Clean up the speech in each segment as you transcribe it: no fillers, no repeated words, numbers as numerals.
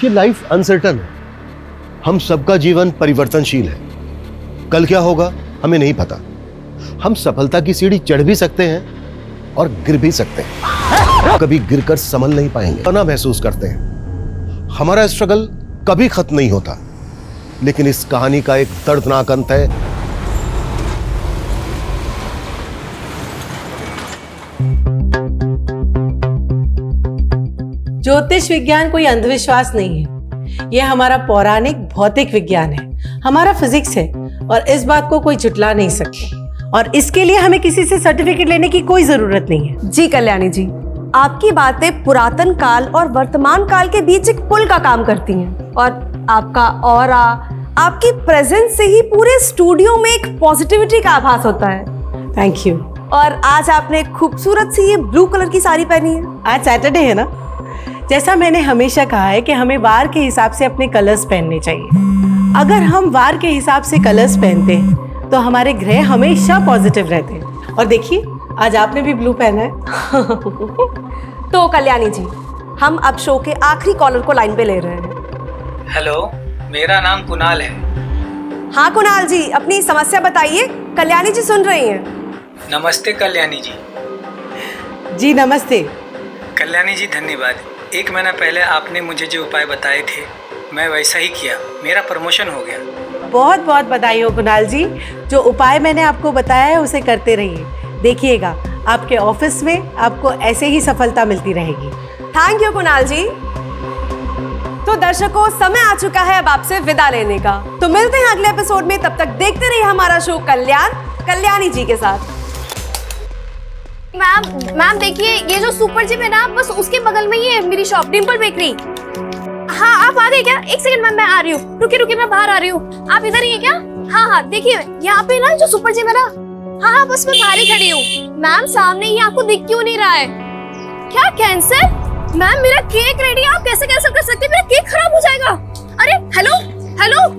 देखिए, life uncertain है। हम सबका जीवन परिवर्तनशील है। कल क्या होगा हमें नहीं पता। हम सफलता की सीढ़ी चढ़ भी सकते हैं और गिर भी सकते हैं। कभी गिरकर संभल नहीं पाएंगे, ना महसूस करते हैं। हमारा स्ट्रगल कभी खत्म नहीं होता, लेकिन इस कहानी का एक दर्दनाक अंत है। ज्योतिष विज्ञान कोई अंधविश्वास नहीं है, यह हमारा पौराणिक भौतिक विज्ञान है, हमारा फिजिक्स है और इस बात को कोई झुटला नहीं सकता। और इसके लिए हमें किसी से सर्टिफिकेट लेने की कोई जरूरत नहीं है। जी कल्याणी जी, आपकी बातें पुरातन काल और वर्तमान काल के बीच एक पुल का काम करती हैं और आपका ऑरा, आपकी प्रेजेंस से ही पूरे स्टूडियो में एक पॉजिटिविटी का आभास होता है। Thank you. और आज आपने खूबसूरत सी ये ब्लू कलर की साड़ी पहनी है। आज सैटरडे है ना, जैसा मैंने हमेशा कहा है कि हमें वार के हिसाब से अपने कलर्स पहनने चाहिए। अगर हम वार के हिसाब से कलर्स पहनते हैं तो हमारे ग्रह हमेशा पॉजिटिव रहते हैं। और देखिए, आज आपने भी ब्लू पहना है। तो कल्याणी जी, हम अब शो के आखिरी कॉलर को लाइन पे ले रहे हैं। हेलो, मेरा नाम कुणाल है। हाँ कुणाल जी, अपनी समस्या बताइए, कल्याणी जी सुन रही हैं। नमस्ते कल्याणी जी। जी नमस्ते। कल्याणी जी धन्यवाद। 1 महीना पहले आपने मुझे जो उपाय बताए थे मैं वैसा ही किया, मेरा प्रमोशन हो गया। बहुत बहुत बधाई हो कुणाल जी। जो उपाय मैंने आपको बताया है उसे करते रहिए। देखिएगा, आपके ऑफिस में आपको ऐसे ही सफलता मिलती रहेगी। थैंक यू कुणाल जी। तो दर्शकों, समय आ चुका है अब आपसे विदा लेने का। तो मिलते हैं अगले एपिसोड में, तब तक देखते रहिए हमारा शो कल्याणी जी के साथ। मैम देखिए, ये जो सुपर जिम है ना, बस उसके बगल में ही है मेरी शॉप, डिम्पल बेकरी। हाँ, आप आ गए क्या? 1 सेकंड मैम, मैं आ रही हूँ। रुकिए मैं बाहर आ रही हूँ। आप इधर ही है क्या? हाँ, देखिए यहाँ पे ना जो सुपर जिम है ना, हाँ बस मैं बाहर ही खड़ी हूँ। मैम सामने ही, आपको दिख क्यों नहीं रहा है? क्या कैंसर? मैम मेरा केक रेडी है, आप कैसे कैंसिल कर सकते हैं? मेरा केक खराब हो जाएगा। अरे हेलो,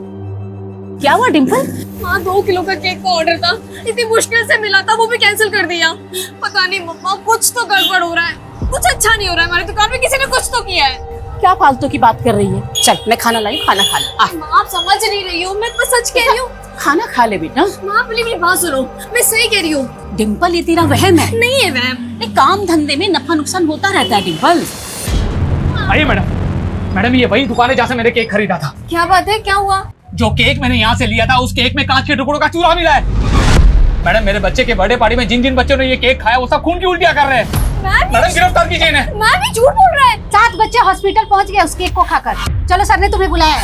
क्या हुआ डिम्पल? हाँ, 2 किलो का केक का ऑर्डर था, इतनी मुश्किल से मिला था, वो भी कैंसिल कर दिया। पता नहीं मम्मा, कुछ तो गड़बड़ हो रहा है, कुछ अच्छा नहीं हो रहा है। हमारी दुकान में किसी ने कुछ तो किया है। क्या फालतू की बात कर रही है? चल मैं खाना लाई, खाना खा ले। माँ आप समझ नहीं रही हो, मैं तो सच कह रही हूँ। खाना खा ले बेटा। माँ प्लीज मेरी बात सुनो, मैं सही कह रही हूँ। डिम्पल, ये तेरा वहम है। नहीं है वहम। काम धंधे में नफा नुकसान होता रहता है डिम्पल। आइए मैडम, ये वही दुकान है जहाँ से मैंने केक खरीदा था। क्या बात है, क्या हुआ? जो केक मैंने यहाँ से लिया था, उस केक में कांच के टुकड़ों का चूरा मिला है। मैडम, मेरे बच्चे के बर्थडे पार्टी में जिन बच्चों ने ये केक खाया वो सब खून की उल्टियाँ कर रहे हैं। मैडम गिरफ्तार कीजिए इन्हें। मैम ये झूठ बोल रहा है। 7 बच्चे हॉस्पिटल पहुँच गए उस केक को खाकर। चलो, सर ने तुम्हें बुलाया है।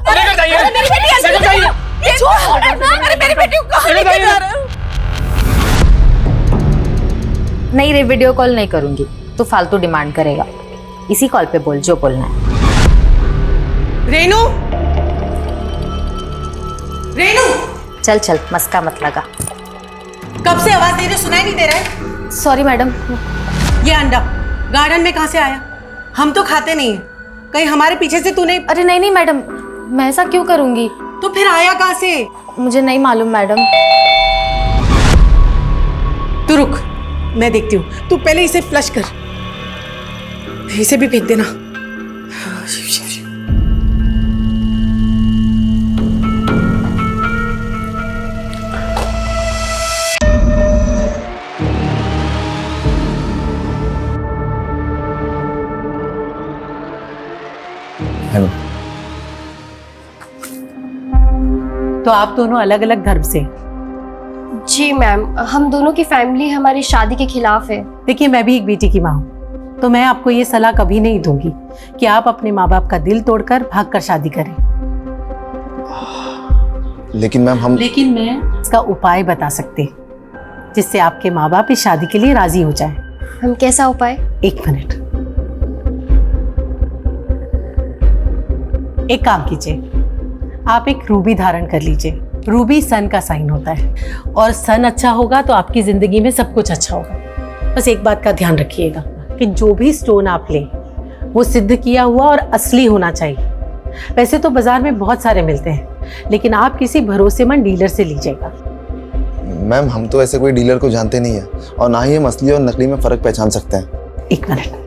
लेकर जाइए। ये झूठ बोल रहा है मैम। अरे मेरी बेटी को कहाँ लेके जा रहे हो? नहीं रे, वीडियो कॉल नहीं करूंगी, तू फालतू डिमांड करेगा। इसी कॉल पे बोल जो बोलना है। रेनू, चल मस्का मत लगा। कब से आवाज दे रही, सुनाई नहीं दे रहा है? Sorry madam. ये अंडा गार्डन में कहाँ से आया? हम तो खाते नहीं है, कहीं हमारे पीछे से तूने? अरे नहीं मैडम, मैं ऐसा क्यों करूंगी? तो फिर आया कहाँ से? मुझे नहीं मालूम मैडम। तू रुक, मैं देखती हूँ। तू पहले इसे फ्लश कर, इसे भी फेंक देना। हेलो। तो आप दोनों अलग अलग धर्म से? जी मैम, हम दोनों की फैमिली हमारी शादी के खिलाफ है। देखिए, मैं भी एक बेटी की माँ हूँ, तो मैं आपको ये सलाह कभी नहीं दूंगी कि आप अपने माँ बाप का दिल तोड़कर भागकर शादी करें। लेकिन मैम लेकिन मैं इसका उपाय बता सकते जिससे आपके माँ बाप इस शादी के लिए राजी हो जाए। हम कैसा उपाय? 1 मिनट, एक काम कीजिए, आप एक रूबी धारण कर लीजिए। रूबी सन का साइन होता है और सन अच्छा होगा तो आपकी जिंदगी में सब कुछ अच्छा होगा। बस एक बात का ध्यान रखिएगा कि जो भी स्टोन आप लें वो सिद्ध किया हुआ और असली होना चाहिए। वैसे तो बाजार में बहुत सारे मिलते हैं, लेकिन आप किसी भरोसेमंद डीलर से लीजिएगा। मैम, हम तो ऐसे कोई डीलर को जानते नहीं है और ना ही हम असली और नकली में फर्क पहचान सकते हैं। 1 मिनट,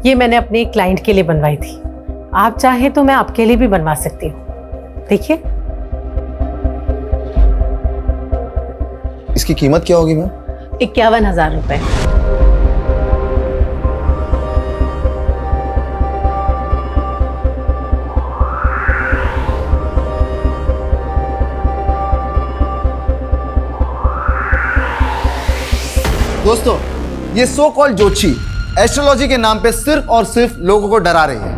ये मैंने अपने एक क्लाइंट के लिए बनवाई थी। आप चाहें तो मैं आपके लिए भी बनवा सकती हूँ। देखिए। इसकी कीमत क्या होगी मैम? 51,000 रुपए। दोस्तों, ये सो कॉल्ड ज्योतिषी एस्ट्रोलॉजी के नाम पे सिर्फ और सिर्फ लोगों को डरा रही है।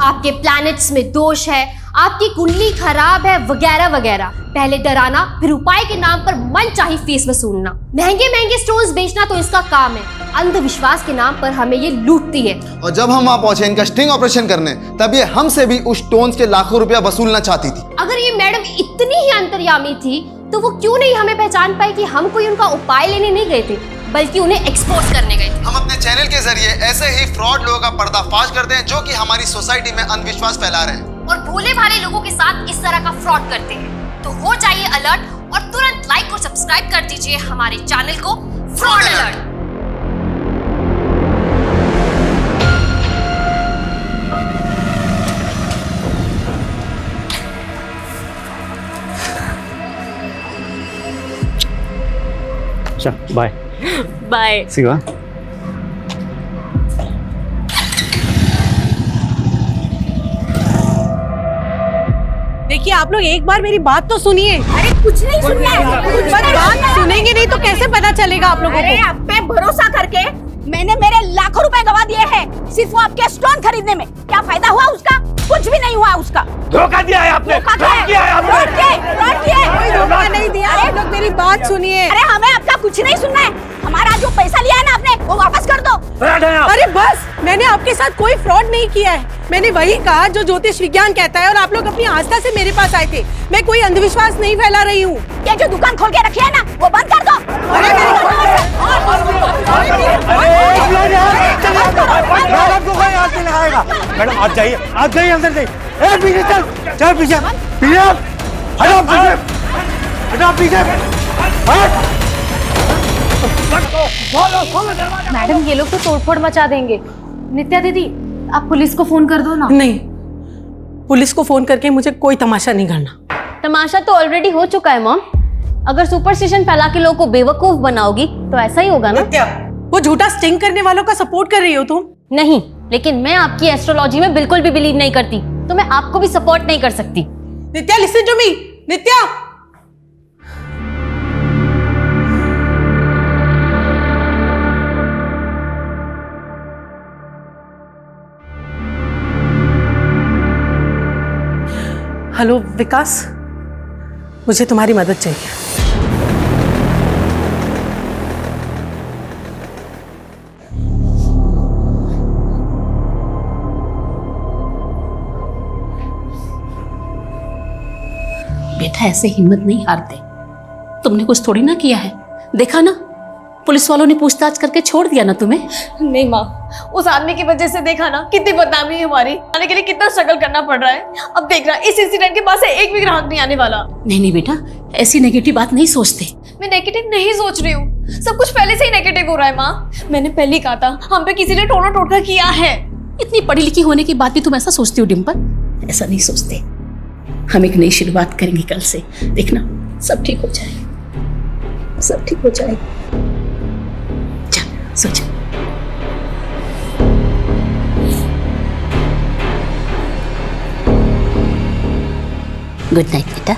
आपके प्लैनेट्स में दोष है, आपकी कुंडली खराब है, वगैरह वगैरह। पहले डराना, फिर उपाय के नाम पर मनचाही फीस वसूलना। महंगे महंगे स्टोन्स बेचना तो इसका काम है। अंधविश्वास के नाम पर हमें ये लूटती है। और जब हम वहां पहुंचे इनका स्टिंग ऑपरेशन करने, तब ये हमसे भी उस स्टोन्स के लाखों रुपया वसूलना चाहती थी। अगर ये मैडम इतनी ही अंतर्यामी थी तो वो क्यों नहीं हमें पहचान पाई कि हम कोई उनका उपाय लेने नहीं गए थे, बल्कि उन्हें एक्सपोज करने गए थे। हम अपने चैनल के जरिए ऐसे ही फ्रॉड लोगों का पर्दाफाश करते हैं जो कि हमारी सोसाइटी में अंधविश्वास फैला रहे हैं और भोले भाले लोगों के साथ इस तरह का फ्रॉड करते हैं। तो हो जाइए अलर्ट और तुरंत लाइक और सब्सक्राइब कर दीजिए हमारे चैनल को fraud alert. Bye bye. Shiva. देखिए आप लोग एक बार मेरी बात तो सुनिए। अरे कुछ नहीं सुनना है। पर बात सुनेंगे नहीं तो कैसे पता चलेगा आप लोगों अरे को? आप पे भरोसा करके मैंने मेरे लाखों रुपए गवा दिए हैं सिर्फ वो आपके स्टोन खरीदने में। क्या फायदा हुआ उसका? कुछ भी नहीं हुआ उसका। धोखा दिया है आपने। धोखा किया है आपने। कोई धोखा नहीं दिया। आप लोग मेरी बात सुनिए। अरे हमें आपका कुछ नहीं सुनना है। हमारा जो पैसा लिया है ना आपने वो वापस कर दो। अरे बस, मैंने आपके साथ कोई फ्रॉड नहीं किया है। मैंने वही कहा जो ज्योतिष विज्ञान कहता है और आप लोग अपनी आस्था से मेरे पास आए थे। मैं कोई अंधविश्वास नहीं फैला रही हूँ। ये जो दुकान खोल के रखी है ना वो बंद कर दो। मैडम आप जाइए अंदर जाइए। पीछे चल पीछे पीछे मैडम ये लोग तो तोड़फोड़ मचा देंगे। नित्या दीदी आप पुलिस को फोन कर दो ना। नहीं, पुलिस को फोन करके मुझे कोई तमाशा नहीं करना। तमाशा तो ऑलरेडी हो चुका है मॉम। अगर सुपरस्टिशन फैला के लोगों को बेवकूफ बनाओगी तो ऐसा ही होगा ना। वो झूठा स्टिंग करने वालों का सपोर्ट कर रही हो तुम? नहीं, लेकिन मैं आपकी एस्ट्रोलॉजी में बिल्कुल भी बिलीव नहीं करती, तो मैं आपको भी सपोर्ट नहीं कर सकती। Nitya listen to me. Nitya hello Vikas, मुझे तुम्हारी मदद चाहिए। बेटा ऐसे हिम्मत नहीं हारते। तुमने कुछ थोड़ी ना किया है, देखा ना पुलिस वालों ने पूछताछ करके छोड़ दिया ना तुम्हें। नहीं माँ, उस आदमी की वजह से देखा ना कितनी बदनामी है हमारी। आने के लिए कितना स्ट्रगल करना पड़ रहा है। अब देख रहा इस इंसिडेंट के बाद से एक भी ग्राहक नहीं आने वाला। नहीं बेटा, ऐसी नेगेटिव बात नहीं सोचते। मैं नेगेटिव नहीं सोच रही हूँ, सब कुछ पहले से ही नेगेटिव हो रहा है माँ। मैंने पहले ही कहा था हम पे किसी ने टोना टोटका किया है। इतनी पढ़ी लिखी होने के बाद भी तुम ऐसा सोचती हो डिम्पल? ऐसा नहीं सोचते। हम एक नई शुरुआत करेंगे कल से, देखना सब ठीक हो जाएगा, सब ठीक हो जाएगा। चल सो जा। गुड नाइट बेटा।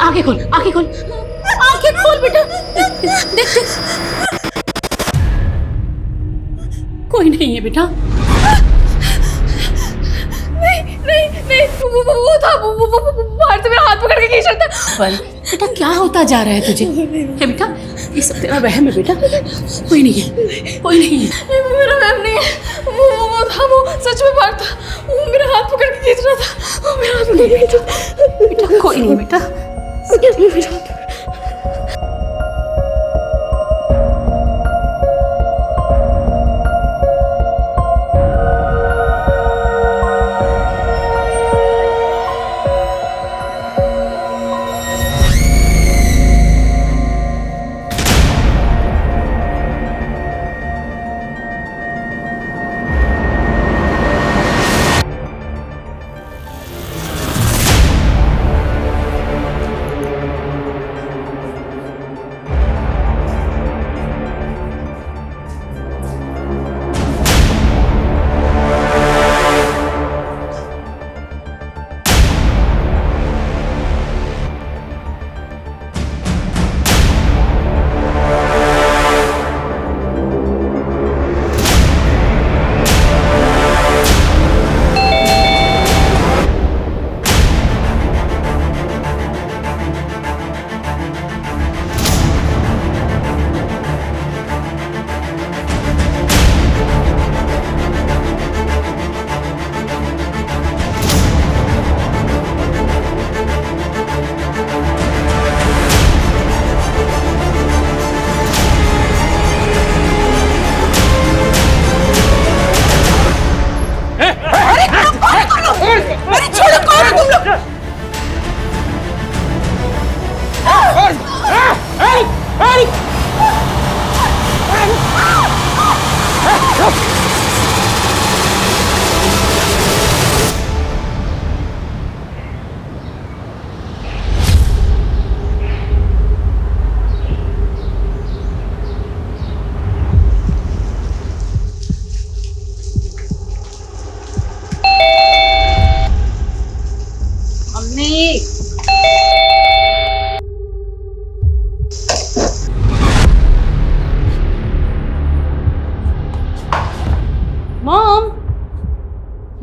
आंखें खोल, आंखें खोल, आंखें खोल बेटा। देख देख, कोई नहीं है बेटा। नहीं वो था वो बाहर से मेरा हाथ पकड़ के खींच रहा था। बेटा क्या होता जा रहा है तुझे? है बेटा, ये सब तेरा वहम है बेटा, कोई नहीं है, कोई नहीं है। मेरा वहम नहीं है, वो था, वो सच में बाहर था, वो मेरा हाथ पकड़ के खींच रहा था, वो मेरा हाथ पकड़ के खींच रहा था। बेटा कोई नहीं बेटा।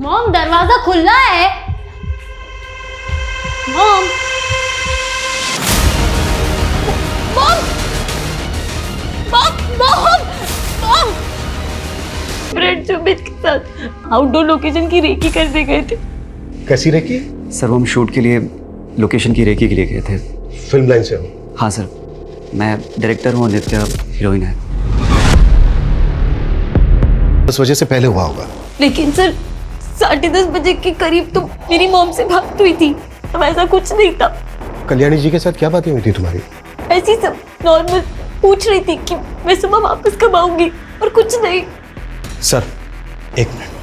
मॉम दरवाजा खुला है। Mom mom mom mom mom friend Jubit के साथ आउटडोर लोकेशन की रेकी करने गए थे। कैसी रेकी? सर वो हम शूट के लिए लोकेशन की रेकी के लिए गए थे। फिल्म लाइन से हो? हाँ सर, मैं डायरेक्टर हूँ, नित्या हीरोइन है। उस वजह से पहले हुआ होगा। लेकिन सर 10:30 बजे के करीब तो मेरी मॉम से बात हुई थी, अब ऐसा कुछ नहीं था। कल्याणी जी के साथ क्या बातें हुई थी तुम्हारी? ऐसी सब नॉर्मल पूछ रही थी कि मैं सुबह वापस कब आऊंगी और कुछ नहीं। सर एक मिनट।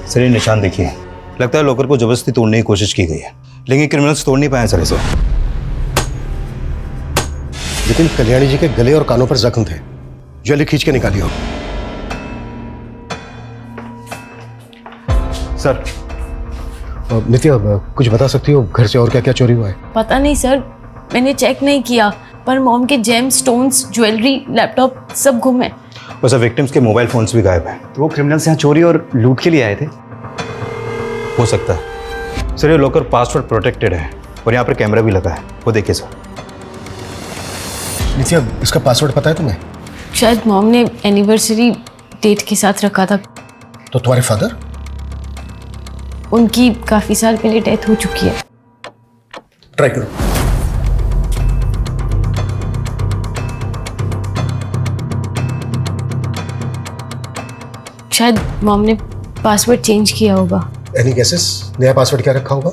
सर ये निशान देखिए, लगता है लॉकर को जबरदस्ती तोड़ने की कोशिश की गई है, लेकिन क्रिमिनल्स तोड़ नहीं पाए सर इसे। लेकिन कल्याणी जी के गले और कानों पर जख्म थे, जल्दी खींच के निकालिए। सर नित्या कुछ बता सकती हो घर से और क्या क्या चोरी हुआ है? पता नहीं सर, मैंने चेक नहीं किया, पर मॉम के जेम स्टोन्स, ज्वेलरी, लैपटॉप सब गुम है। बस विक्टिम्स के मोबाइल फोन्स भी गायब हैं। तो वो क्रिमिनल्स यहाँ चोरी और लूट के लिए आए थे? हो सकता है सर, ये लॉकर पासवर्ड प्रोटेक्टेड है और यहाँ पर कैमरा भी लगा है, वो देखिए सर। नित्या इसका पासवर्ड पता है तुम्हें? शायद मॉम ने एनिवर्सरी डेट के साथ रखा था। तो तुम्हारे फादर? उनकी काफी साल पहले डेथ हो चुकी है। ट्राई करो। शायद मॉम ने पासवर्ड चेंज किया होगा। Any guesses? नया पासवर्ड क्या रखा होगा?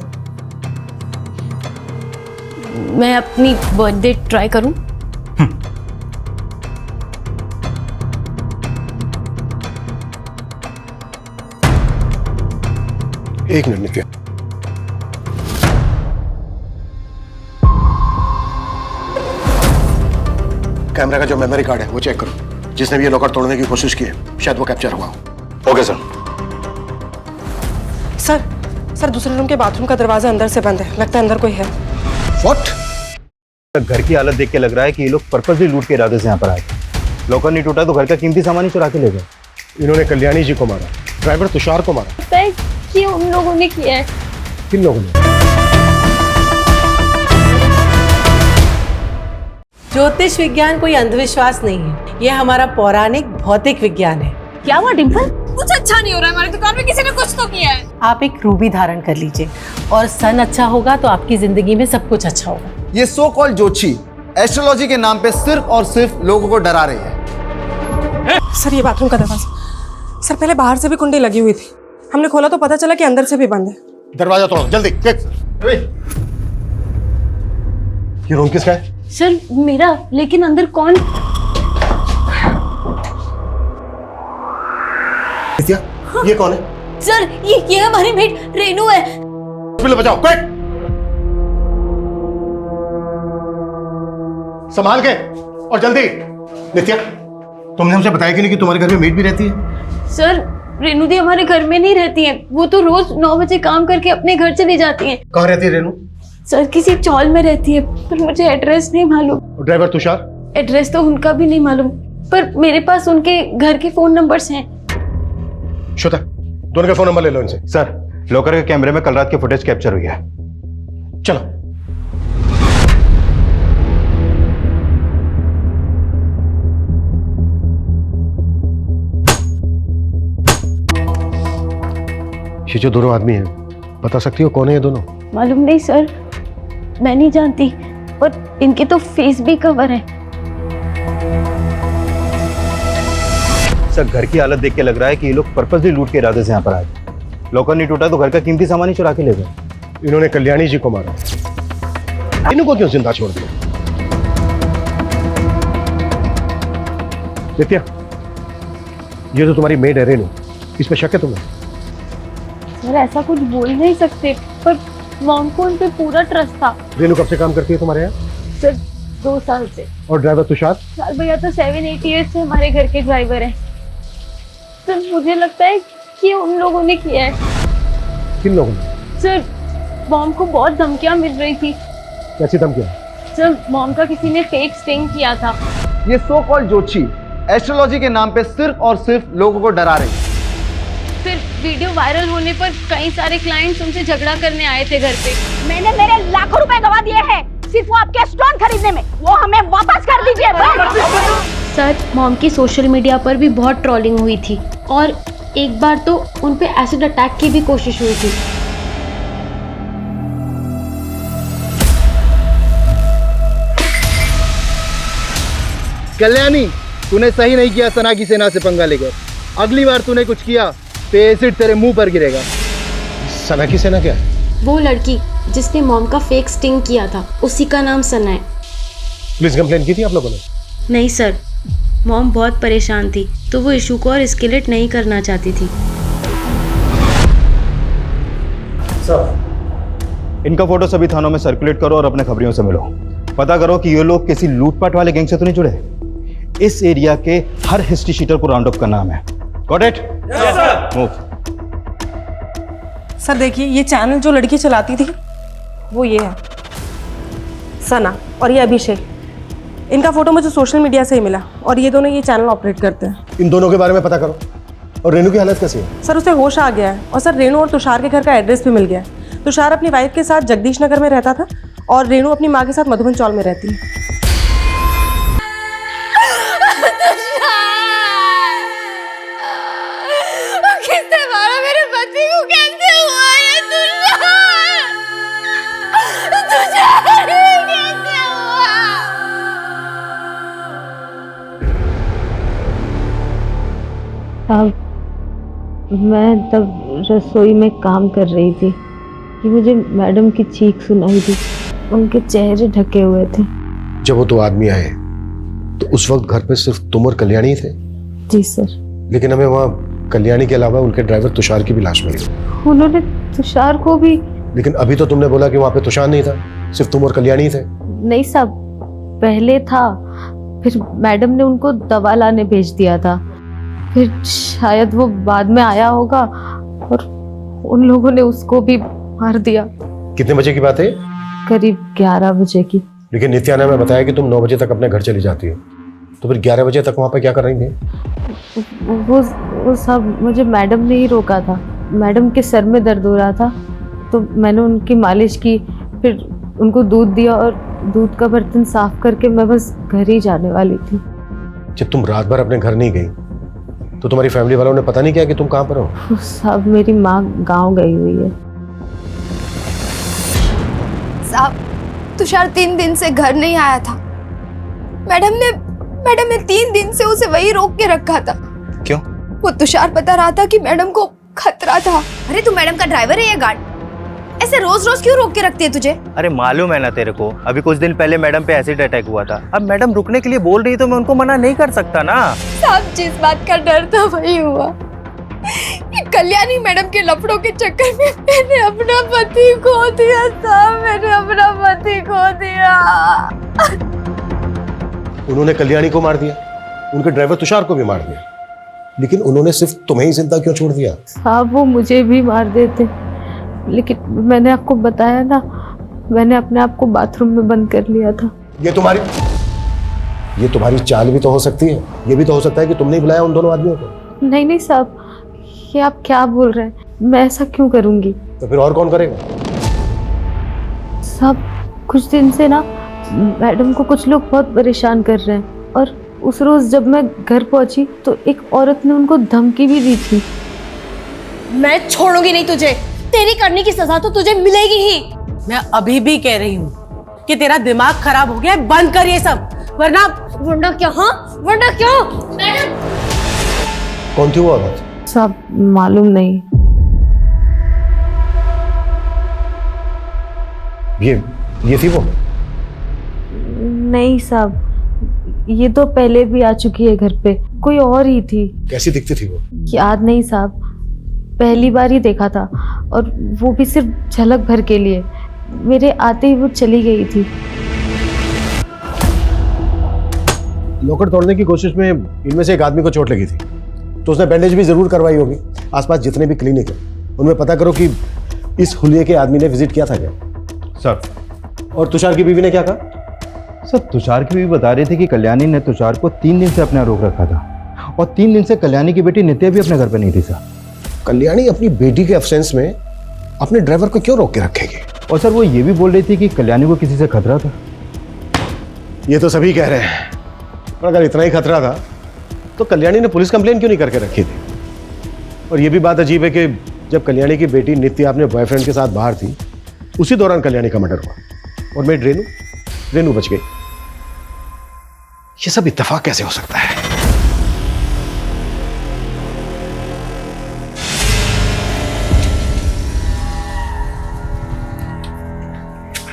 मैं अपनी बर्थडे ट्राई करूं? एक मिनट नित्या। कैमरा का जो मेमोरी कार्ड है वो चेक करो। जिसने भी ये लॉकर तोड़ने की कोशिश की है शायद वो कैप्चर हुआ हो। Okay sir. सर दूसरे रूम के बाथरूम का दरवाजा अंदर से बंद है, लगता है अंदर कोई है। व्हाट? घर की हालत देख के लग रहा है कि ये लोग पर्पसली लूट के इरादे से यहाँ पर आए। लॉकर नहीं टूटा तो घर का कीमती सामान ही चुरा के ले गए। इन्होंने कल्याणी जी को मारा, ड्राइवर तुषार को मारा। लगता है कि उन लोगों ने किया है। किन लोगों ने? ज्योतिष विज्ञान कोई अंधविश्वास नहीं है, ये हमारा पौराणिक भौतिक विज्ञान है। क्या हुआ डिम्पल? कुछ अच्छा नहीं हो रहा है, हमारी दुकान में किसी ने कुछ तो किया है। आप एक रूबी धारण कर लीजिए और सन अच्छा होगा तो आपकी जिंदगी में सब कुछ अच्छा होगा। ये सो कॉल्ड ज्योतिषी एस्ट्रोलॉजी के नाम पे सिर्फ और सिर्फ लोगों को डरा रही है। सर ये बाथरूम का दरवाजा, सर पहले बाहर से भी कुंडी लगी हुई थी, हमने खोला तो पता चला कि अंदर से भी बंद है। दरवाजा तोड़ो जल्दी, क्विक। ये रूम किसका है? सर मेरा, लेकिन अंदर कौन? ये कौन है? सर ये हमारी मेट रेनू है। बिल्लो बचाओ, क्विक। संभाल के और जल्दी। नित्या, तुमने हमसे बताया कि नहीं कि तुम्हारे घर में मेड भी रहती है? सर रेनू दी हमारे घर में नहीं रहती है, वो तो रोज 9 बजे काम करके अपने घर चली जाती है। कहाँ रहती है रेनू? सर किसी चौल में रहती है, पर मुझे एड्रेस नहीं मालूम। ड्राइवर तुषार? एड्रेस तो उनका भी नहीं मालूम, पर मेरे पास उनके घर के फोन नंबर्स हैं। श्वेता, दोनों के फोन नंबर ले लो इनसे। सर लॉकर के कैमरे में कल रात की फुटेज कैप्चर हुई है। चलो। ये जो दोनों आदमी हैं, बता सकती हो कौन है ये दोनों? मालूम नहीं सर, मैं नहीं जानती, पर इनके तो फेस भी कवर है। सर घर की हालत देख के लग रहा है कि ये लोग पर्पसली लूट के इरादे से यहाँ पर आए। लॉकर नहीं टूटा तो घर का कीमती सामान ही चुरा के ले गए। इन्होंने कल्याणी जी को मारा, इनको क्यों जिंदा छोड़ दिया? नित्या, ये तो तुम्हारी मेड है रेनू, इस पे शक है तुम्हें? सर ऐसा कुछ बोल नहीं सकते, पर मॉम को उन पे पूरा ट्रस्ट था। रेनू कब से काम करती है तुम्हारे यहाँ? सर 2 साल से। और ड्राइवर तुषार? साल भैया तो 7-8 ईयर्स से हमारे घर के ड्राइवर हैं। सर मुझे लगता है कि उन लोगों ने किया है। किन लोगों ने? सर मॉम को बहुत धमकियां मिल रही थी। कैसी धमकियां? सर मॉम का किसी ने फेक स्टिंग किया था। ये सो कॉल्ड ज्योतिषी एस्ट्रोलॉजी के नाम पे सिर्फ और सिर्फ लोगों को डरा रही है। फिर वीडियो वायरल होने पर कई सारे क्लाइंट्स उनसे झगड़ा करने आए थे घर पे। मैंने मेरे लाखों रुपए गवा दिए हैं सिर्फ वो आपके स्टोन खरीदने में, वो हमें वापस कर दीजिए। सर मॉम की सोशल मीडिया पर भी बहुत ट्रोलिंग हुई थी और एक बार तो उन पे एसिड अटैक की भी कोशिश हुई थी। कल्याणी, तूने सही नहीं किया सना की सेना से पंगा लेकर। अगली बार तूने कुछ किया तो एसिड तेरे मुंह पर गिरेगा। सना की सेना क्या है? वो लड़की जिसने मॉम का फेक स्टिंग किया था, उसी का नाम सना है। पुलिस कंप्लेन की थी आप लोगों ने? नहीं सर, मॉम बहुत परेशान थी तो वो इशू को और एस्केलेट नहीं करना चाहती थी। सर इनका फोटो सभी थानों में सर्कुलेट करो और अपने खबरियों से मिलो। पता करो कि ये लोग किसी लूटपाट वाले गैंग से तो नहीं जुड़े। इस एरिया के हर हिस्ट्री शीटर को राउंड अप करना है। Got it? Yes sir. Move. Sir देखिए, ये चैनल जो लड़की चलाती थी वो ये है, सना, और ये अभिषेक। इनका फोटो मुझे सोशल मीडिया से ही मिला और ये दोनों ये चैनल ऑपरेट करते हैं। इन दोनों के बारे में पता करो। और रेनू की हालत कैसी है? सर उसे होश आ गया है और सर रेनू और तुषार के घर का एड्रेस भी मिल गया है। तुषार अपनी वाइफ के साथ जगदीश नगर में रहता था और रेनू अपनी माँ के साथ मधुबन चौल में रहती है। किसने मारा मेरे पति को? कैसे हुआ ये? तुषार कैसे हुआ? मैं तब रसोई में काम कर रही थी कि मुझे मैडम की चीख सुनाई दी। उनके चेहरे ढके हुए थे। जब वो 2 आदमी आए तो उस वक्त घर पे सिर्फ तुम और कल्याणी थे? जी सर। लेकिन हमें वहाँ कल्याणी के अलावा उनके ड्राइवर तुषार की भी लाश मिली। उन्होंने तुषार को भी? लेकिन अभी तो तुमने बोला कि वहाँ पे तुषार नहीं था, सिर्फ तुम और कल्याणी थे। नहीं साहब, पहले था, फिर मैडम ने उनको दवा लाने भेज दिया था। फिर शायद वो बाद में आया होगा और उन लोगों ने उसको भी मार दिया। कितने बजे की बात है? करीब 11 बजे की। लेकिन नित्या ने हमें बताया कि तुम 9 बजे तक अपने घर चली जाती हो, तो फिर 11 बजे तक वहाँ पे क्या कर रही थी? वो सब मुझे मैडम ने ही रोका था। मैडम के सर में दर्द हो रहा था तो मैंने उनकी मालिश की, फिर उनको दूध दिया और दूध का बर्तन साफ करके मैं बस घर ही जाने वाली थी। जब तुम रात भर अपने घर नहीं गई तो तुम्हारी फैमिली वालों ने पता नहीं किया कि तुम कहाँ पर हो? साहब मेरी माँ गांव गई हुई है। साहब तुषार 3 दिन से घर नहीं आया था। मैडम ने 3 दिन से उसे वही रोक के रखा था। क्यों? वो तुषार बता रहा था कि मैडम को खतरा था। अरे तू मैडम का ड्राइवर है या गार्ड? ऐसे रोज रोज क्यों रोक के रखती है तुझे? अरे मालूम है ना तेरे को, अभी कुछ दिन पहले मैडम पे एसिड अटैक हुआ था। अब मैडम रुकने के लिए बोल रही तो मैं उनको मना नहीं कर सकता ना। साहब जिस बात का डर था वही हुआ। ये कल्याणी मैडम के लफड़ों के चक्कर में मैंने अपना पति खो दिया। साहब मैंने अपना पति खो दिया। उन्होंने कल्याणी को मार दिया, उनके ड्राइवर तुषार को भी मार दिया, लेकिन उन्होंने सिर्फ तुम्हें ही जिंदा क्यों छोड़ दिया? साहब वो मुझे भी मार देते, लेकिन मैंने आपको बताया ना, मैंने अपने आप को बाथरूम में बंद कर लिया था। ये तुम्हारी चाल भी तो हो सकती है। ये भी तो हो सकता है कि तुमने ही बुलाया उन दोनों आदमियों को। नहीं साहब, ये आप क्या बोल रहे हैं? मैं ऐसा क्यों करूंगी? तो फिर और कौन करेगा? साहब कुछ दिन से ना मैडम को कुछ लोग बहुत परेशान कर रहे हैं, और उस रोज जब मैं घर पहुंची तो एक औरत ने उनको धमकी भी दी थी। मैं छोड़ूंगी नहीं तुझे, तेरी करने की सजा तो तुझे मिलेगी ही। मैं अभी भी कह रही हूँ कि तेरा दिमाग खराब हो गया है, बंद कर ये सब, वरना क्या? हाँ वरना क्या? मैडम कौन थी वो औरत? साहब मालूम नहीं। ये थी वो? नहीं साहब, ये तो पहले भी आ चुकी है घर पे, कोई और ही थी। कैसी दिखती थी वो? याद नहीं साहब, पहली बार ही देखा था, और वो भी सिर्फ झलक भर के लिए। मेरे आते ही वो चली गई थी। लॉकर तोड़ने की कोशिश में इनमें से एक आदमी को चोट लगी थी, तो उसने बैंडेज भी जरूर करवाई होगी। आसपास जितने भी क्लिनिक है उनमें पता करो कि इस हुलिये के आदमी ने विजिट किया था क्या? सर। और तुषार की बीवी ने क्या कहा? सर तुषार की बीवी बता रही थी कि कल्याणी ने तुषार को 3 दिन से अपने यहाँ रोक रखा था, और 3 दिन से कल्याणी की बेटी नित्या भी अपने घर पे नहीं थी सर। कल्याणी अपनी बेटी के एब्सेंस में अपने ड्राइवर को क्यों रोक के रखेगी? और सर वो ये भी बोल रही थी कि कल्याणी को किसी से खतरा था। ये तो सभी कह रहे हैं, पर अगर इतना ही खतरा था तो कल्याणी ने पुलिस कंप्लेन क्यों नहीं करके रखी थी? और ये भी बात अजीब है कि जब कल्याणी की बेटी नित्या अपने बॉयफ्रेंड के साथ बाहर थी, उसी दौरान कल्याणी का मर्डर हुआ, और मेड रेनू बच गई। ये सब इत्तेफाक कैसे हो सकता है?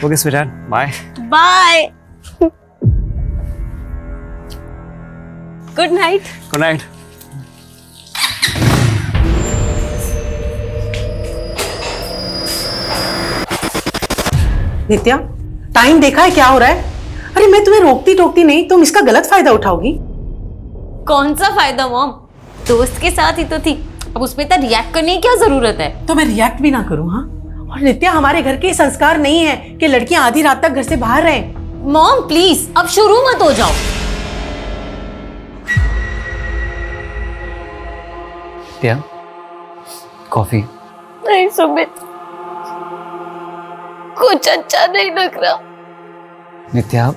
Okay sweetheart, bye. Bye. Good night. Good night. Nitya, time देखा है क्या हो रहा है? अरे मैं तुम्हें रोकती टोकती नहीं, तुम इसका गलत फायदा उठाओगी। कौन सा फायदा मॉम? दोस्त के साथ ही तो थी, अब उसमें तो रिएक्ट करने की क्या जरूरत है? तो मैं रिएक्ट भी ना करूं? हाँ, और नित्या हमारे घर के संस्कार नहीं है कि लड़कियां आधी रात तक घर से बाहर रहें। मॉम प्लीज अब शुरू मत हो जाओ। क्या? कॉफी? नहीं सुमित, कुछ अच्छा नहीं लग रहा। नित्या,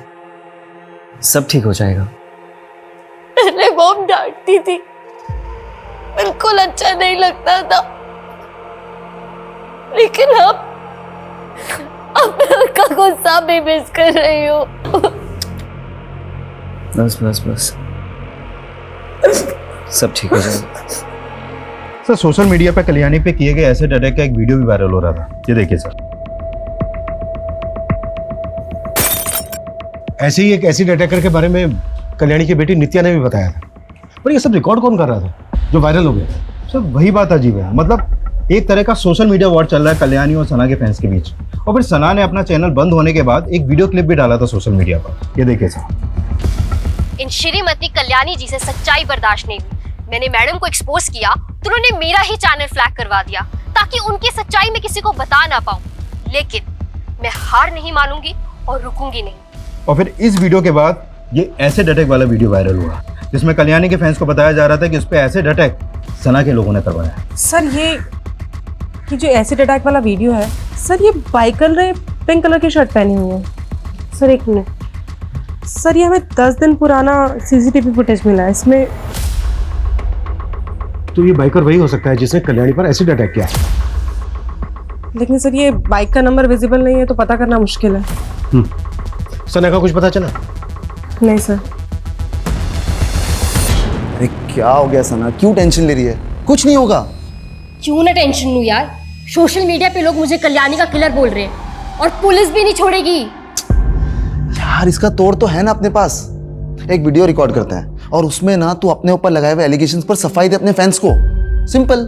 सब ठीक हो जाएगा। पहले मॉम डांटती थी, बिल्कुल अच्छा नहीं लगता था, लेकिन अब मैं उनका गुस्सा भी मिस कर रही हूँ। बस बस बस, सब ठीक हो जाएगा। सर सोशल मीडिया पे कल्याणी पे किए गए एसिड अटैक का एक वीडियो भी वायरल हो रहा था, ये देखिए सर। ऐसे ही एक एसिड अटैकर के बारे में कल्याणी की बेटी नित्या ने भी बताया था, पर ये सब रिकॉर्ड कौन कर रहा था जो वायरल हो गया? सर वही बात अजीब है, मतलब एक तरह का सोशल मीडिया वॉर चल रहा है कल्याणी और सना के फैंस के बीच, और फिर सना ने अपना चैनल बंद होने के बाद एक वीडियो क्लिप भी डाला था सोशल मीडिया पर, ये देखिए सर। इन श्रीमती कल्याणी जी से सच्चाई बर्दाश्त नहीं हुई। मैंने मैडम को एक्सपोज किया तो उन्होंने मेरा ही चैनल फ्लैग करवा दिया ताकि उनकी सच्चाई मैं किसी को बता ना पाऊं। लेकिन मैं हार नहीं मानूंगी और रुकूंगी नहीं। और फिर इस वीडियो के बाद ये एसिड अटैक वाला वीडियो वायरल हुआ जिसमें कल्याणी के फैंस को बताया जा रहा था कि उस पर एसिड अटैक सना के लोगों ने करवाया। सर ये जो एसिड अटैक वाला वीडियो है सर, ये बाइकर ने पिंक कलर की शर्ट पहनी हुई है। सर एक मिनट सर, ये हमें 10 दिन पुराना सीसीटीवी फुटेज मिला है इसमें। तो ये बाइकर वही हो सकता है जिसने कल्याणी पर एसिड अटैक किया। लेकिन सर ये बाइक का नंबर विजिबल नहीं है तो पता करना मुश्किल है। सना का कुछ पता चला? नहीं सर। अरे क्या हो गया सना, क्यों टेंशन ले रही है? कुछ नहीं होगा। क्यों ना टेंशन लूं यार, सोशल मीडिया पे लोग मुझे कल्याणी का किलर बोल रहे हैं और पुलिस भी नहीं छोड़ेगी। यार इसका तोड़ तो है ना अपने पास। एक वीडियो रिकॉर्ड करते हैं और उसमें ना तू अपने ऊपर लगाए हुए एलिगेशंस पर सफाई दे अपने फैंस को। सिंपल।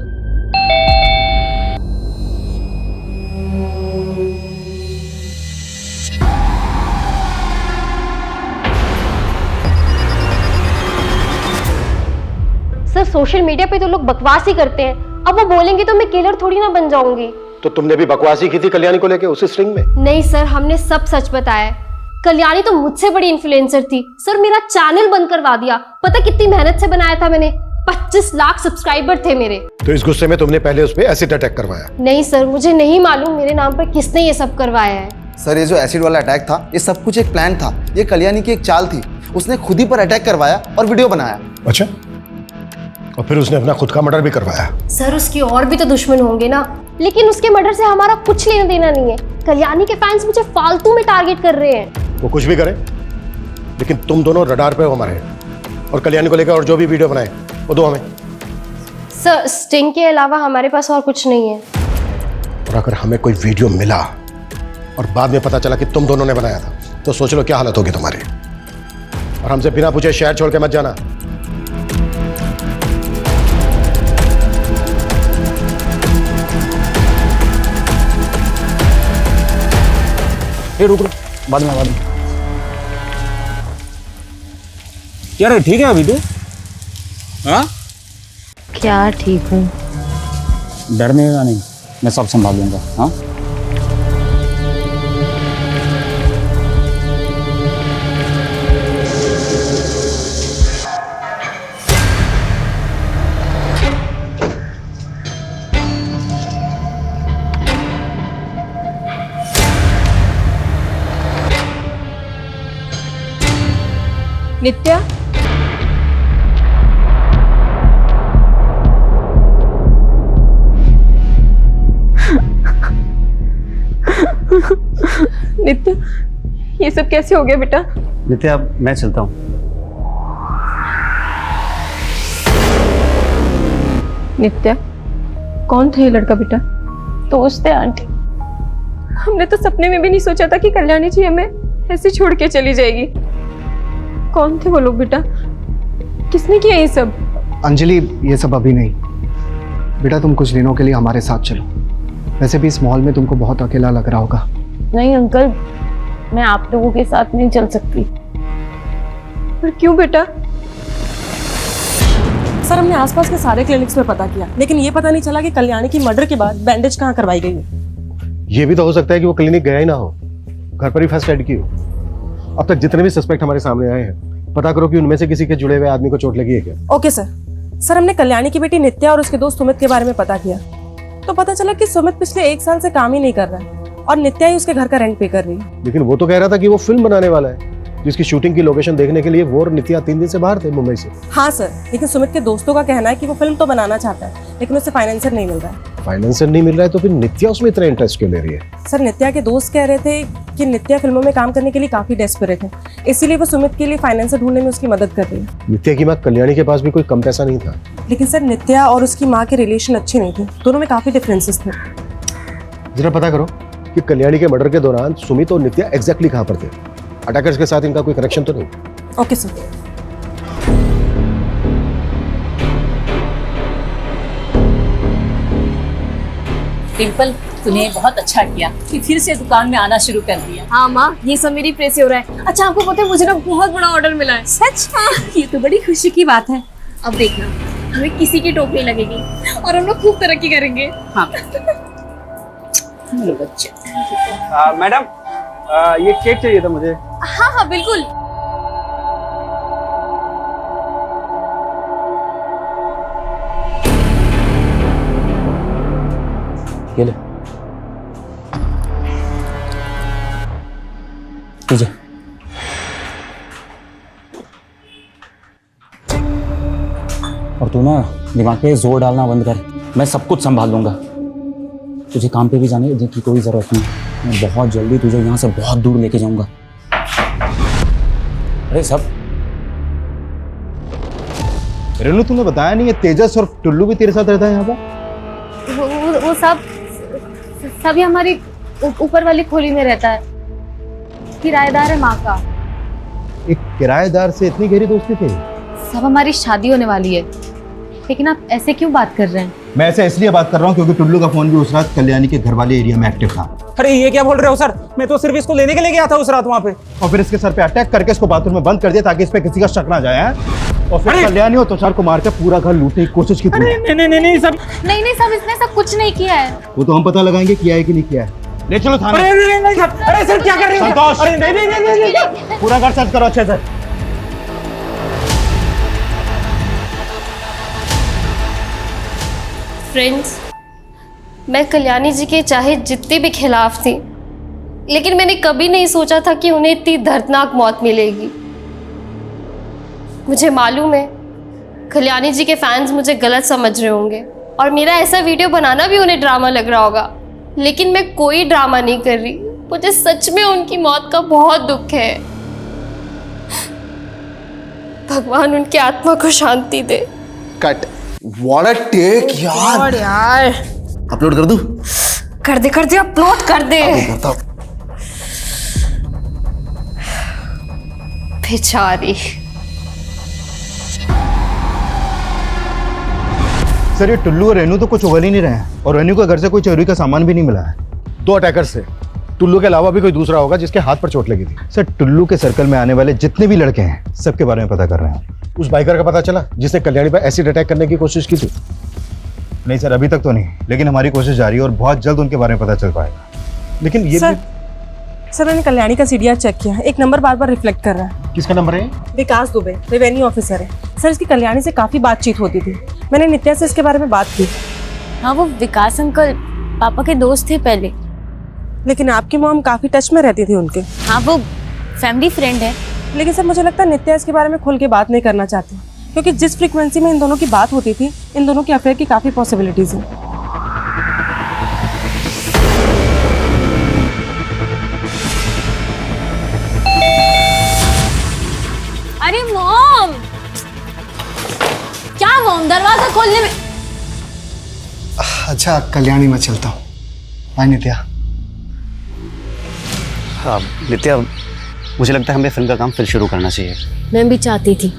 सर सोशल मीडिया पे तो लोग बकवास ही करते हैं, अब वो बोलेंगे तो मैं किलर थोड़ी ना बन जाऊंगी। तो तुमने भी बकवासी की थी कल्याणी को लेके उसी स्ट्रिंग में? नहीं सर, हमने सब सच बताया। कल्याणी तो मुझसे बड़ी इन्फ्लुएंसर थी सर, मेरा चैनल बंद करवा दिया। पता कितनी मेहनत से बनाया था मैंने, 25 लाख सब्सक्राइबर थे मेरे। तो इस गुस्से में तुमने पहले उस पर एसिड अटैक करवाया? नहीं सर, मुझे नहीं मालूम मेरे नाम पर किसने ये सब करवाया है। सर ये जो एसिड वाला अटैक था ये सब कुछ एक प्लान था। ये कल्याणी की एक चाल थी, उसने खुद ही पर अटैक करवाया और वीडियो बनाया। अच्छा, और फिर उसने अपना खुद का मर्डर भी करवाया? सर उसके और भी तो दुश्मन होंगे ना, लेकिन उसके मर्डर से हमारा कुछ लेना देना नहीं है। कल्याणी के फैंस मुझे फालतू में टारगेट कर रहे हैं। वो कुछ भी करे, लेकिन तुम दोनों रडार पे हो हमारे। और कल्याणी को लेकर और जो भी वीडियो बनाए वो दो हमें। सर स्टिंग के अलावा हमारे पास और कुछ नहीं है। और अगर हमें कोई वीडियो मिला और बाद में पता चला कि तुम दोनों ने बनाया था तो सोच लो क्या हालत होगी तुम्हारी। और हमसे बिना पूछे शहर छोड़ के मत जाना। ये रुक बाद में यार ठीक है अभी तो? हाँ क्या ठीक हूँ? डरने का नहीं, मैं सब संभाल लूंगा। हाँ नित्या, नित्या ये सब कैसे हो गया बेटा? नित्या मैं चलता हूँ। नित्या कौन था ये लड़का बेटा? दोस्त है आंटी। हमने तो सपने में भी नहीं सोचा था कि कल्याणी जी हमें ऐसे छोड़ के चली जाएगी। कौन थे वो लोग बेटा? किसने किया ये सब? अंजलि ये सब अभी नहीं बेटा, तुम कुछ दिनों के लिए हमारे साथ चलो। वैसे भी इस मॉल में तुमको बहुत अकेला लग रहा होगा। नहीं अंकल, मैं आप लोगों के साथ नहीं चल सकती। पर क्यों बेटा? सर हमने आसपास के सारे क्लिनिक्स में पता किया, लेकिन ये पता नहीं चला कि कल्याणी की मर्डर के बाद बैंडेज कहाँ करवाई गई है। ये भी तो हो सकता है कि वो क्लिनिक गया ही ना हो, घर पर ही फर्स्ट एड की हो। अब तक जितने भी सस्पेक्ट हमारे सामने आए हैं, पता करो कि उनमें से किसी के जुड़े हुए आदमी को चोट लगी है क्या। Okay sir. सर हमने कल्याणी की बेटी नित्या और उसके दोस्त सुमित के बारे में पता किया, तो पता चला कि सुमित पिछले 1 साल से काम ही नहीं कर रहा है और नित्या ही उसके घर का रेंट पे कर रही है। लेकिन वो तो कह रहा था कि वो फिल्म बनाने वाला है, जिसकी शूटिंग की लोकेशन देखने के लिए वो और नित्या 3 दिन से बाहर थे मुंबई से। हाँ सर, लेकिन सुमित के दोस्तों का कहना है कि वो फिल्म तो बनाना चाहता है, लेकिन उससे फाइनेंसर नहीं मिल रहा है। फाइनेंसर नहीं मिल रहा है तो फिर नित्या उसमें इतना इंटरेस्ट क्यों ले रही है? सर नित्या के दोस्त कह रहे थे कि नित्या फिल्मों में काम करने के लिए काफी डेस्परेट है, इसीलिए वो सुमित के लिए फाइनेंसर ढूंढने में उसकी मदद कर रही है। नित्या की माँ कल्याणी के पास भी कोई कम पैसा नहीं था। लेकिन सर नित्या और उसकी माँ के रिलेशन अच्छे नहीं थे, दोनों में काफी डिफरेंसेस थे। जरा पता करो कि कल्याणी के मर्डर के दौरान सुमित और नित्या एग्जैक्टली कहाँ पर थे। अटैकर्स के साथ इनका कोई कनेक्शन तो नहीं? Okay sir. डिम्पल, तूने बहुत अच्छा किया कि फिर से दुकान में आना शुरू कर दिया। हाँ माँ, ये सब मेरी प्रेस से हो रहा है। अच्छा आपको पता है मुझे ना बहुत बड़ा ऑर्डर मिला है। सच? हाँ, ये तो बड़ी खुशी की बात है। अब देखना हमें किसी की टोक नहीं लगेगी और हम लोग खूब तरक्की करेंगे। हाँ मेरे बच्चे। मैडम ये केक चाहिए था मुझे। हाँ हाँ बिल्कुल। ये ले लीजिए। और तू ना दिमाग पे जोर डालना बंद कर, मैं सब कुछ संभाल लूंगा। तुझे काम पे भी जाने की कोई जरूरत नहीं, मैं बहुत जल्दी तुझे यहाँ से बहुत दूर लेके जाऊंगा। अरे सब रेनू तुमने बताया नहीं, ये तेजस और टुल्लू भी तेरे साथ रहता है यहाँ पर? वो सब हमारी ऊपर वाली खोली में रहता है, किराएदार है माँ का। एक किराएदार से इतनी गहरी दोस्ती थी? सब हमारी शादी होने वाली है, लेकिन आप ऐसे क्यों बात कर रहे हैं? मैं ऐसे इसलिए बात कर रहा हूँ क्योंकि टुल्लू का फोन भी उस रात कल्याणी के घर वाले एरिया में एक्टिव था। अरे ये क्या बोल रहे हो सर, मैं तो सिर्फ इसको लेने के लिए गया था उस रात वहाँ पे। और फिर इसके सर पे अटैक करके इसको बाथरूम में बंद कर दिया ताकि इस पे किसी का शक ना जाए हैं? और फिर कल्याणी और तुषार को मार के पूरा घर लूटने की कोशिश की थी। नहीं सब नहीं सब इसने सब कुछ नहीं किया है। वो तो हम पता लगाएंगे किया है कि नहीं किया है। ले चलो थाने। अरे सर क्या कर रहे हो? संतोष! अरे नहीं पूरा घर सर्च करो अच्छे से। फ्रेंड्स, मैं कल्याणी जी के चाहे जितने भी खिलाफ थी, लेकिन मैंने कभी नहीं सोचा था कि उन्हें इतनी दर्दनाक मौत मिलेगी। मुझे मालूम है कल्याणी जी के फैंस मुझे गलत समझ रहे होंगे और मेरा ऐसा वीडियो बनाना भी उन्हें ड्रामा लग रहा होगा, लेकिन मैं कोई ड्रामा नहीं कर रही। मुझे सच में उनकी मौत का बहुत दुख है। भगवान उनकी आत्मा को शांति दे। कट। व्हाट अ टेक यार। अपलोड कर दूं? कर दे अपलोड कर दे। करता हूं। बेचारी। सर ये टुल्लू और रेनू तो कुछ उगल ही नहीं रहे हैं और रेनू के घर से कोई चोरी का सामान भी नहीं मिला है। 2 अटैकर से टुल्लू के अलावा भी कोई दूसरा होगा जिसके हाथ पर चोट लगी थी। सर टुल्लू के सर्कल में आने वाले जितने भी लड़के हैं सबके बारे में पता कर रहे हैं। उस बाइकर का पता चला जिसने कल्याणी पर एसिड अटैक करने की कोशिश की थी? नहीं सर अभी तक तो नहीं, लेकिन हमारी कोशिश जारी है और बहुत जल्द उनके बारे में पता चल पाएगा। लेकिन ये सर मैंने कल्याणी का सीडीआर चेक किया, एक नंबर बार बार रिफ्लेक्ट कर रहा है। किसका नंबर है? विकास दुबे, रेवेन्यू ऑफिसर है। सर इसकी कल्याणी से काफी बातचीत होती थी, मैंने नित्या से इसके बारे में बात की। हाँ वो विकास अंकल पापा के दोस्त थे पहले। लेकिन आपकी मॉम काफी टच में रहती थी उनके। हाँ वो फैमिली फ्रेंड है। लेकिन सर मुझे लगता है नित्या इसके बारे में खुल के बात नहीं करना चाहती, क्योंकि जिस फ्रीक्वेंसी में इन दोनों की बात होती थी, इन दोनों के अफेयर की काफी पॉसिबिलिटीज हैं। अरे मॉम, क्या मॉम दरवाजा खोलने में। अच्छा कल्याणी मैं चलता हूँ। बाय नित्या। हाँ नित्या, मुझे लगता है हमें फिल्म का काम फिर शुरू करना चाहिए। मैं भी चाहती थी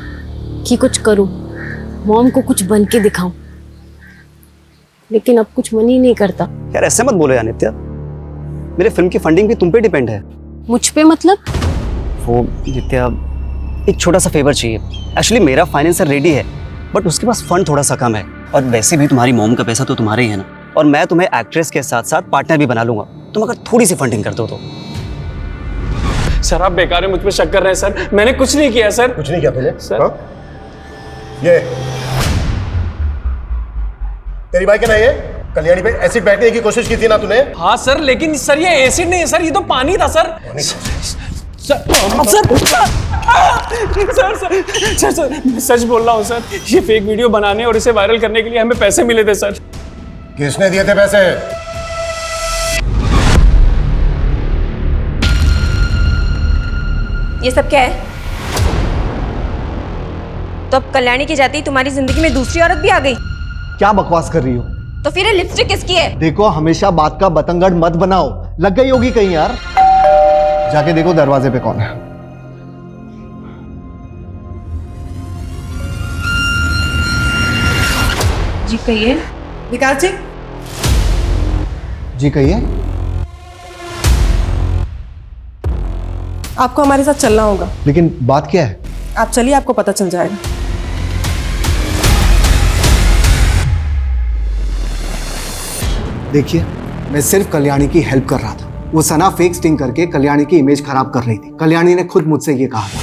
कि कुछ करूं, मॉम को कुछ बन के दिखाऊं, लेकिन अब कुछ मन ही नहीं करता। यार ऐसे मत बोलो यार नित्या, मेरे फिल्म की फंडिंग भी तुम पे डिपेंड है। मुझ पे मतलब? वो नित्या एक छोटा सा फेवर चाहिए। एक्चुअली मेरा फाइनेंसर रेडी है बट उसके पास फंड थोड़ा सा कम है, और वैसे भी तुम्हारी मॉम का पैसा तो तुम्हारे ही है ना, और मैं तुम्हें एक्ट्रेस के साथ साथ पार्टनर भी बना लूंगा। तुम अगर थोड़ी सी फंडिंग कर दो तो। सर आप बेकार में मुझ पे शक कर रहे हैं सर, मैंने कुछ नहीं किया सर। कुछ नहीं किया तुझे? सर हाँ? ये तेरी बाइक है ना? ये कल्याणी पे एसिड बैठने की कोशिश की थी ना तूने? हाँ सर, लेकिन सर ये एसिड नहीं है सर, ये तो पानी था सर। सर सच बोल रहा हूँ सर, ये फेक वीडियो बनाने और इसे वायरल करने के लिए हमें पैसे मिले थे सर। किसने दिए थे पैसे? ये सब क्या है? तो अब कल्याणी की जाती तुम्हारी जिंदगी में दूसरी औरत भी आ गई? क्या बकवास कर रही हो? तो फिर ये लिपस्टिक किसकी है? देखो हमेशा बात का बतंगड़ मत बनाओ, लग गई होगी कहीं यार। जाके देखो दरवाजे पे कौन है। जी कहिए। विकास जी। जी कहिए। आपको हमारे साथ चलना होगा। लेकिन बात क्या है? आप चलिए, आपको पता चल जाएगा। देखिए, मैं सिर्फ कल्याणी की हेल्प कर रहा था। वो सना फेक स्टिंग करके कल्याणी की इमेज खराब कर रही थी। कल्याणी ने खुद मुझसे ये कहा था।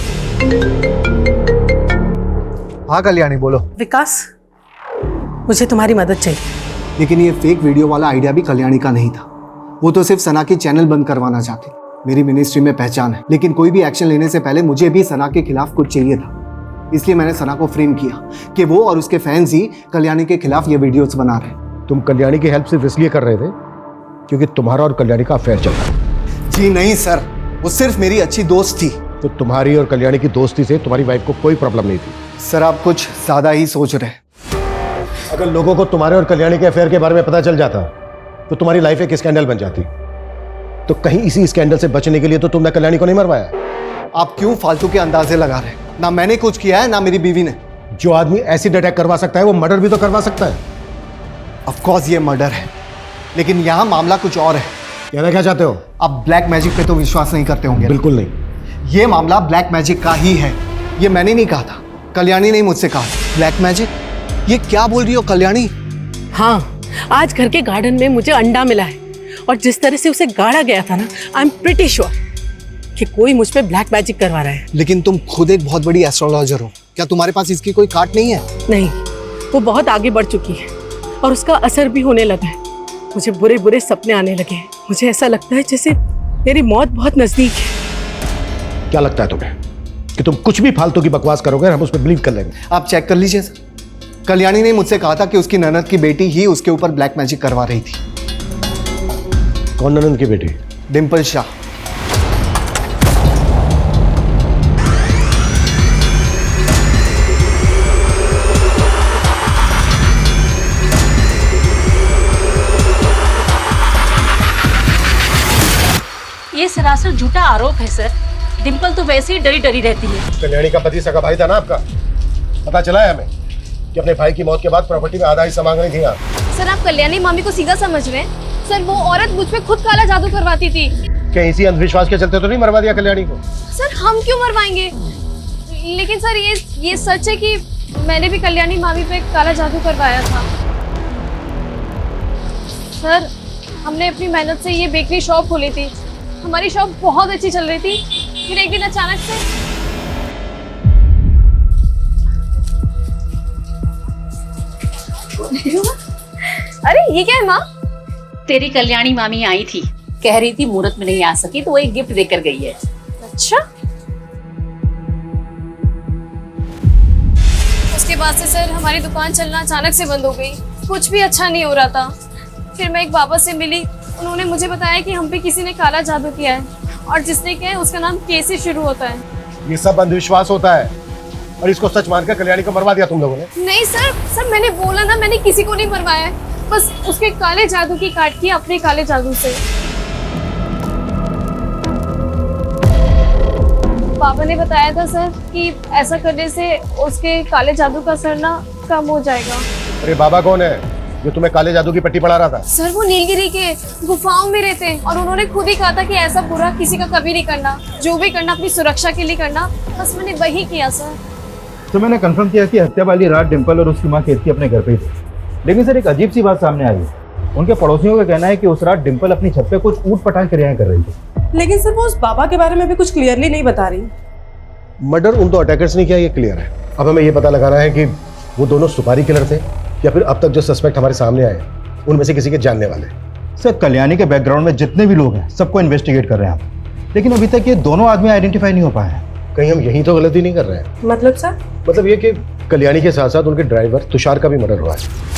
हाँ कल्याणी, बोलो। विकास, मुझे तुम्हारी मदद चाहिए। लेकिन ये फेक वीडियो वाला आइडिया भी कल्याणी का नहीं था। वो तो सिर्फ सना की चैनल बंद करवाना चाहती। मेरी मिनिस्ट्री में पहचान है, लेकिन कोई भी एक्शन लेने से पहले मुझे भी सना के खिलाफ कुछ चाहिए था। इसलिए मैंने सना को फ्रेम किया कि वो और उसके फैंस ही कल्याणी के खिलाफ ये वीडियोस बना रहे। तुम कल्याणी की हेल्प सिर्फ इसलिए कर रहे थे क्योंकि तुम्हारा और कल्याणी का अफेयर चल रहा है। जी नहीं सर, वो सिर्फ मेरी अच्छी दोस्त थी। तो तुम्हारी और कल्याणी की दोस्ती से तुम्हारी वाइफ को कोई प्रॉब्लम नहीं थी। सर, आप कुछ ज्यादा ही सोच रहे हैं। अगर लोगों को तुम्हारे और कल्याणी के अफेयर के बारे में पता चल जाता तो तुम्हारी लाइफ एक स्कैंडल बन जाती। तो कहीं इसी स्कैंडल से बचने के लिए तो तुमने कल्याणी को नहीं मरवाया। आप क्यों फालतू के अंदाजे लगा रहे हैं? ना मैंने कुछ किया है, ना मेरी बीवी ने। जो आदमी एसिड अटैक करवा सकता है वो मर्डर भी तो करवा सकता है। ऑफ कोर्स ये मर्डर है, लेकिन यहाँ मामला कुछ और है। कहना क्या चाहते हो? आप ब्लैक मैजिक पे तो विश्वास नहीं करते होंगे। बिल्कुल नहीं। ये मामला ब्लैक मैजिक का ही है। ये मैंने नहीं कहा था, कल्याणी ने मुझसे कहा। Black magic? ये क्या बोल रही हो कल्याणी? हाँ, आज घर के गार्डन में मुझे अंडा मिला है और जिस तरह से उसे गाड़ा गया था ना, आई एम प्रिटी श्योर कि कोई मुझ पे ब्लैक मैजिक करवा रहा है। लेकिन तुम खुद एक बहुत बड़ी एस्ट्रोलॉजर हो, क्या तुम्हारे पास इसकी कोई काट नहीं है? नहीं, वो बहुत आगे बढ़ चुकी है और उसका असर भी होने लगा है। मुझे बुरे बुरे सपने आने लगे हैं। मुझे ऐसा लगता है जैसे मेरी मौत बहुत नजदीक है। क्या लगता है तुम्हें कि तुम कुछ भी फालतू की बकवास करोगे और हम उस पर बिलीव कर लेंगे? आप चेक कर लीजिए सर। कल्याणी ने मुझसे कहा था कि उसकी ननद की बेटी ही उसके ऊपर ब्लैक मैजिक करवा रही थी। कौन ननद की बेटी? डिम्पल शाह। ये सरासर झूठा आरोप है सर। डिम्पल तो वैसे ही डरी डरी रहती है। कल्याणी का पति सगा भाई था ना आपका? पता चला है हमें कि अपने भाई की मौत के बाद प्रॉपर्टी में आधा हिस्सा मांग रही थी आप। सर, आप कल्याणी मामी को सीधा समझ रहे हैं। सर, वो औरत मुझ पे खुद काला जादू करवाती थी। क्या इसी अंधविश्वास के चलते तो नहीं मरवा दिया कल्याणी को? सर, हम क्यों मरवाएंगे? लेकिन सर, ये सच है कि मैंने भी कल्याणी मामी पे काला जादू करवाया था। सर, हमने अपनी मेहनत से ये बेकरी शॉप खोली थी। हमारी शॉप बहुत अच्छी चल रही थी। फिर एक दिन अचानक से अरे ये क्या है माँ? तेरी कल्याणी मामी आई थी, कह रही थी मुहूर्त में नहीं आ सकी तो वो एक गिफ्ट देकर गई है। अच्छा। उसके बाद से सर हमारी दुकान चलना अचानक से बंद हो गई। कुछ भी अच्छा नहीं हो रहा था। फिर मैं एक बाबा से मिली, उन्होंने मुझे बताया कि हम पे किसी ने काला जादू किया है और जिसने किया है उसका नाम के से शुरू होता है। ये सब अंधविश्वास होता है और इसको सच मानकर कल्याणी को मरवा दिया तुम लोगों ने। नहीं सर, मैंने बोला ना, मैंने किसी को नहीं मरवाया है। बस उसके काले जादू की काट की अपने काले जादू से। पापा ने बताया था सर कि ऐसा करने से उसके काले जादू का असर ना कम हो जाएगा। अरे बाबा कौन है जो तुम्हें काले जादू की पट्टी पढ़ा रहा था? सर, वो नीलगिरी के गुफाओं में रहते हैं और उन्होंने खुद ही कहा था कि ऐसा बुरा किसी का कभी नहीं करना। जो भी करना अपनी सुरक्षा के लिए करना। बस मैंने वही किया सर। तो मैंने कंफर्म किया कि हत्या वाली रात डिम्पल और उसकी माँ केतकी अपने घर पे थी। लेकिन सर, एक अजीब सी बात सामने आई। उनके पड़ोसियों का कहना है कि उस रात डिम्पल अपनी छत पे कुछ ऊट-पटांग क्रियाएं कर रही थी। लेकिन सर, वो उस बाबा के बारे में भी कुछ क्लियरली नहीं बता रही। मर्डर उन दो अटैकर्स ने किया, ये क्लियर है। अब हमें ये पता लगाना है कि वो दोनों सुपारी किलर थे या फिर अब तक जो सस्पेक्ट हमारे सामने आए उनमें से किसी के जानने वाले। सर, कल्याणी के बैकग्राउंड में जितने भी लोग हैं सबको इन्वेस्टिगेट कर रहे हैं हम, लेकिन अभी तक ये दोनों आदमी आइडेंटिफाई नहीं हो पाए हैं। कहीं हम यही तो गलती नहीं कर रहे हैं? मतलब सर? मतलब ये कि कल्याणी के साथ साथ उनके ड्राइवर तुषार का भी मर्डर हुआ है।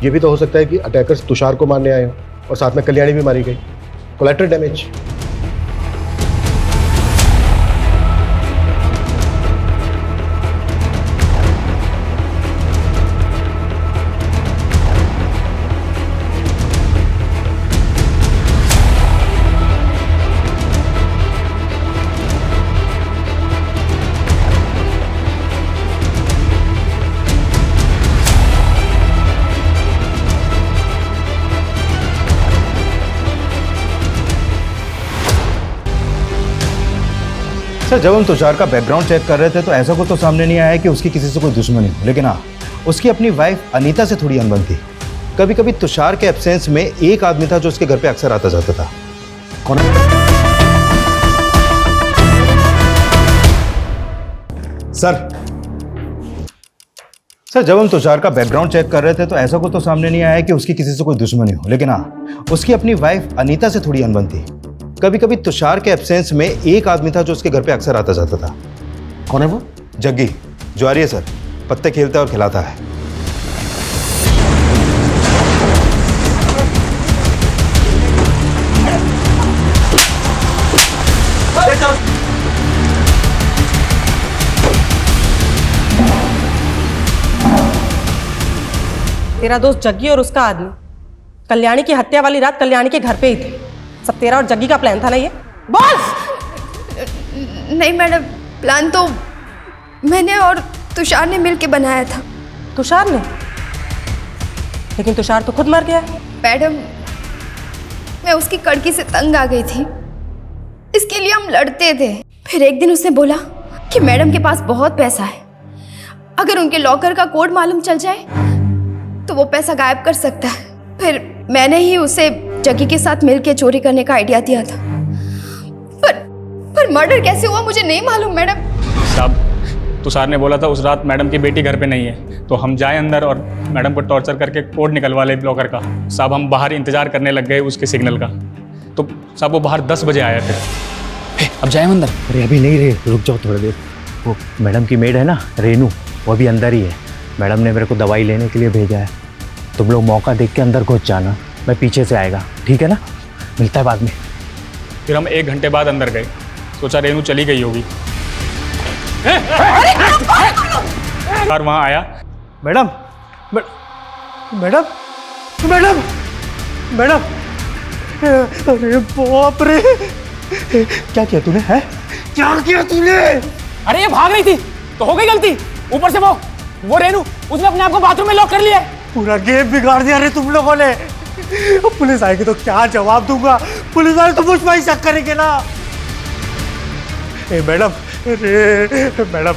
ये भी तो हो सकता है कि अटैकर्स तुषार को मारने आए हो और साथ में कल्याणी भी मारी गई। Collateral damage. सर, जब हम तुषार का बैकग्राउंड चेक कर रहे थे तो ऐसा कुछ तो सामने नहीं आया कि उसकी किसी से कोई दुश्मनी हो, लेकिन हाँ, उसकी अपनी वाइफ अनीता से थोड़ी अनबन थी। कभी कभी तुषार के एब्सेंस में एक आदमी था जो उसके घर पे अक्सर आता जाता था। कौन है? सर जब हम तुषार का बैकग्राउंड चेक कर रहे थे तो ऐसा कुछ तो सामने नहीं आया कि उसकी किसी से कोई दुश्मनी हो, लेकिन हाँ उसकी अपनी वाइफ अनीता से थोड़ी अनबन थी। कभी कभी तुषार के एब्सेंस में एक आदमी था जो उसके घर पे अक्सर आता जाता था। कौन है वो? जग्गी, ज्वारी है सर, पत्ते खेलता है और खिलाता है। तेरा दोस्त जग्गी और उसका आदमी कल्याणी की हत्या वाली रात कल्याणी के घर पे ही थे। सब तेरा और जग्गी का प्लान था ना ये? बोल। नहीं मैडम, प्लान तो मैंने और तुषार ने मिलके बनाया था। तुषार ने? लेकिन तुषार तो खुद मर गया। मैडम, मैं उसकी कड़की से तंग आ गई थी, इसके लिए हम लड़ते थे। फिर एक दिन उसने बोला कि मैडम के पास बहुत पैसा है, अगर उनके लॉकर का कोड मालूम चल जाए तो वो पैसा गायब कर सकता है। फिर मैंने ही उसे जग्गी के साथ मिलके चोरी करने का आइडिया दिया था। पर मर्डर कैसे हुआ मुझे नहीं मालूम मैडम। साहब, तुषार ने बोला था उस रात मैडम की बेटी घर पे नहीं है, तो हम जाए अंदर और मैडम को टॉर्चर करके कोड निकलवा ले ब्लॉकर का। साहब हम बाहर इंतजार करने लग गए उसके सिग्नल का, तो साहब वो बाहर 10 बजे आया। फिर अब जाए अंदर? अरे अभी नहीं रे, रुक जाओ थोड़ी देर। वो मैडम की मेड है ना रेनू, वो अभी अंदर ही है। मैडम ने मेरे को दवाई लेने के लिए भेजा है। तुम लोग मौका देख के अंदर घुस जाना, मैं पीछे से आएगा, ठीक है ना? मिलता है बाद में। फिर हम 1 घंटे बाद अंदर गए, सोचा रेनू चली गई होगी। और वहाँ आया। मैडम मैडम मैडम मैडम, अरे बाप रे, क्या किया तूने? है क्या किया तूने? अरे ये भाग रही थी तो हो गई गलती, ऊपर से वो रेनू उसने अपने आप को बाथरूम में लॉक कर लिया है। पूरा गेम बिगाड़ दिया रे तुम लोगों ने। पुलिस आएगी तो क्या जवाब दूंगा? पुलिस वाले तो मुझ पर ही शक करेंगे ना। ए मैडम, मैडम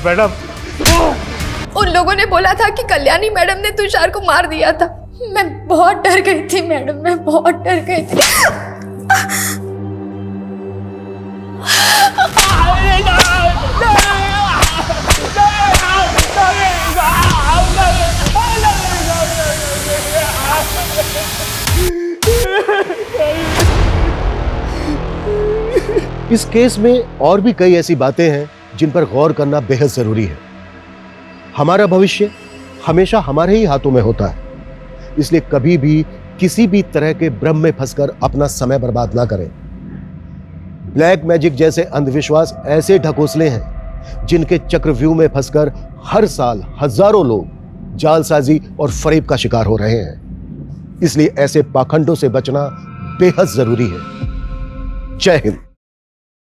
उन लोगों ने बोला था कि कल्याणी मैडम ने तुषार को मार दिया था। मैं बहुत डर गई थी मैडम, मैं बहुत डर गई थी। इस केस में और भी कई ऐसी बातें हैं जिन पर गौर करना बेहद जरूरी है। हमारा भविष्य हमेशा हमारे ही हाथों में होता है, इसलिए कभी भी किसी भी तरह के भ्रम में फंसकर अपना समय बर्बाद ना करें। ब्लैक मैजिक जैसे अंधविश्वास ऐसे ढकोसले हैं जिनके चक्रव्यूह में फंसकर हर साल हजारों लोग जालसाजी और फरेब का शिकार हो रहे हैं। इसलिए ऐसे पाखंडों से बचना बेहद जरूरी है। जय हिंद।